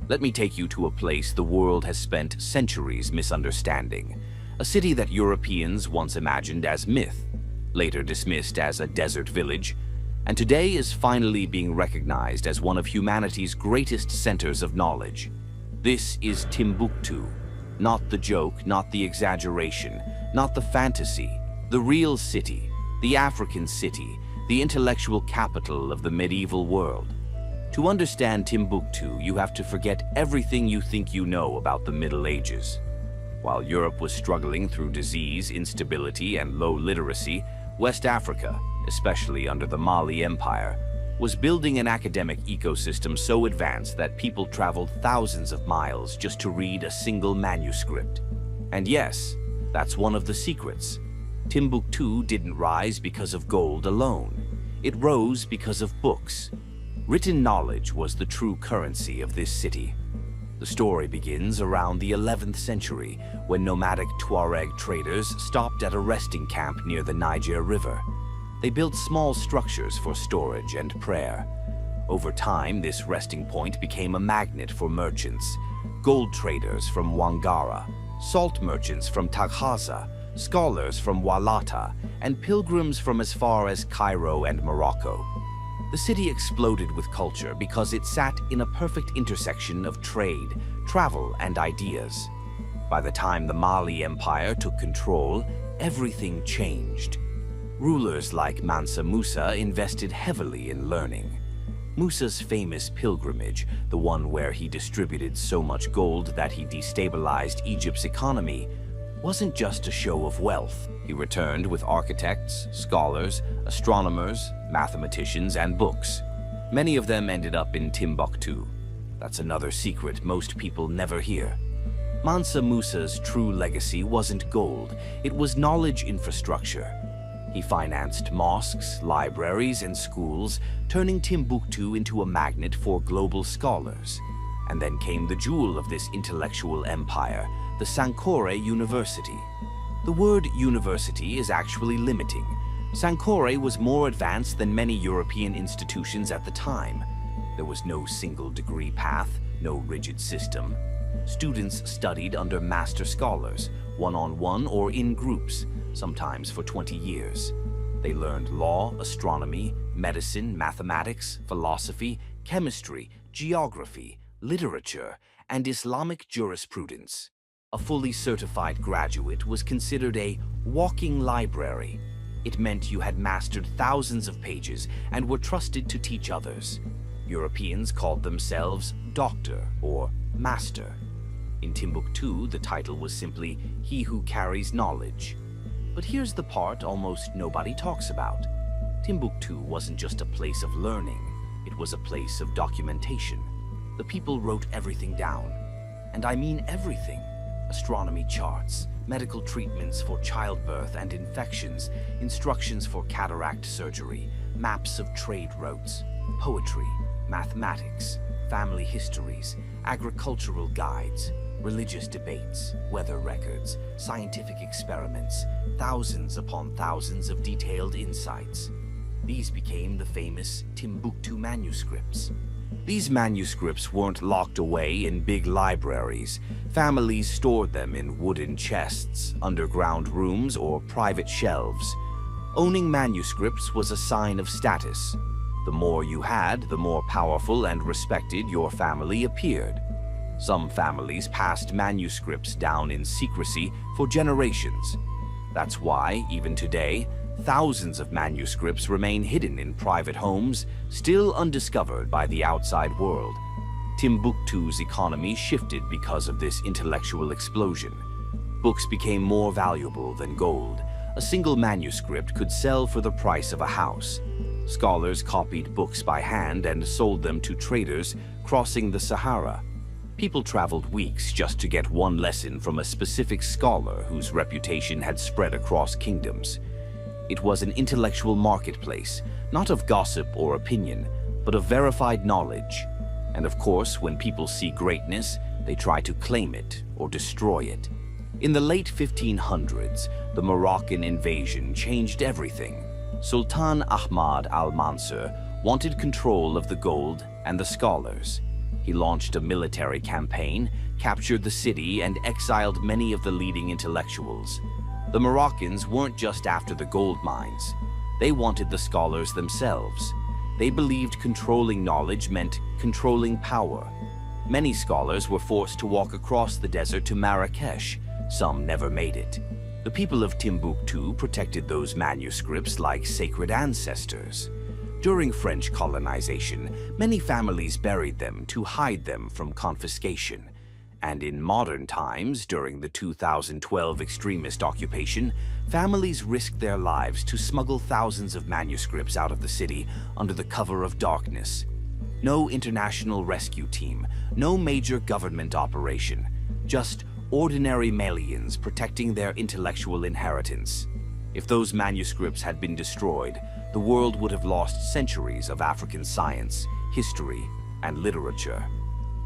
Let me take you to a place the world has spent centuries misunderstanding. A city that Europeans once imagined as myth, later dismissed as a desert village, and today is finally being recognized as one of humanity's greatest centers of knowledge. This is Timbuktu. Not the joke, not the exaggeration, not the fantasy. The real city, the African city, the intellectual capital of the medieval world. To understand Timbuktu, you have to forget everything you think you know about the Middle Ages. While Europe was struggling through disease, instability, and low literacy, West Africa, especially under the Mali Empire, was building an academic ecosystem so advanced that people traveled thousands of miles just to read a single manuscript. And yes, that's one of the secrets. Timbuktu didn't rise because of gold alone. It rose because of books. Written knowledge was the true currency of this city. The story begins around the 11th century, when nomadic Tuareg traders stopped at a resting camp near the Niger River. They built small structures for storage and prayer. Over time, this resting point became a magnet for merchants, gold traders from Wangara, salt merchants from Taghaza, scholars from Walata, and pilgrims from as far as Cairo and Morocco. The city exploded with culture because it sat in a perfect intersection of trade, travel, and ideas. By the time the Mali Empire took control, everything changed. Rulers like Mansa Musa invested heavily in learning. Musa's famous pilgrimage, the one where he distributed so much gold that he destabilized Egypt's economy, wasn't just a show of wealth. He returned with architects, scholars, astronomers, mathematicians, and books. Many of them ended up in Timbuktu. That's another secret most people never hear. Mansa Musa's true legacy wasn't gold, it was knowledge infrastructure. He financed mosques, libraries, and schools, turning Timbuktu into a magnet for global scholars. And then came the jewel of this intellectual empire, the Sankore University. The word university is actually limiting. Sankore was more advanced than many European institutions at the time. There was no single degree path, no rigid system. Students studied under master scholars, one-on-one or in groups, sometimes for 20 years. They learned law, astronomy, medicine, mathematics, philosophy, chemistry, geography, literature, and Islamic jurisprudence. A fully certified graduate was considered a walking library. It meant you had mastered thousands of pages and were trusted to teach others. Europeans called themselves doctor or master. In Timbuktu, the title was simply he who carries knowledge. But here's the part almost nobody talks about. Timbuktu wasn't just a place of learning, it was a place of documentation. The people wrote everything down. And I mean everything. Astronomy charts, medical treatments for childbirth and infections, instructions for cataract surgery, maps of trade routes, poetry, mathematics, family histories, agricultural guides, religious debates, weather records, scientific experiments, thousands upon thousands of detailed insights. These became the famous Timbuktu manuscripts. These manuscripts weren't locked away in big libraries. Families stored them in wooden chests, underground rooms, or private shelves. Owning manuscripts was a sign of status. The more you had, the more powerful and respected your family appeared. Some families passed manuscripts down in secrecy for generations. That's why, even today, thousands of manuscripts remain hidden in private homes, still undiscovered by the outside world. Timbuktu's economy shifted because of this intellectual explosion. Books became more valuable than gold. A single manuscript could sell for the price of a house. Scholars copied books by hand and sold them to traders crossing the Sahara. People traveled weeks just to get one lesson from a specific scholar whose reputation had spread across kingdoms. It was an intellectual marketplace, not of gossip or opinion, but of verified knowledge. And of course, when people see greatness, they try to claim it or destroy it. In the late 1500s, the Moroccan invasion changed everything. Sultan Ahmad al-Mansur wanted control of the gold and the scholars. He launched a military campaign, captured the city, and exiled many of the leading intellectuals. The Moroccans weren't just after the gold mines. They wanted the scholars themselves. They believed controlling knowledge meant controlling power. Many scholars were forced to walk across the desert to Marrakesh. Some never made it. The people of Timbuktu protected those manuscripts like sacred ancestors. During French colonization, many families buried them to hide them from confiscation. And in modern times, during the 2012 extremist occupation, families risked their lives to smuggle thousands of manuscripts out of the city under the cover of darkness. No international rescue team, no major government operation, just ordinary Malians protecting their intellectual inheritance. If those manuscripts had been destroyed, the world would have lost centuries of African science, history, and literature.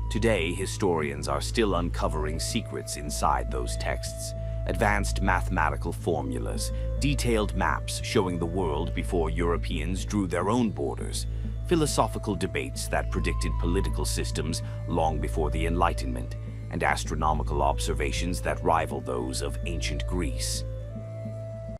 Today, historians are still uncovering secrets inside those texts. Advanced mathematical formulas, detailed maps showing the world before Europeans drew their own borders, philosophical debates that predicted political systems long before the Enlightenment, and astronomical observations that rival those of ancient Greece.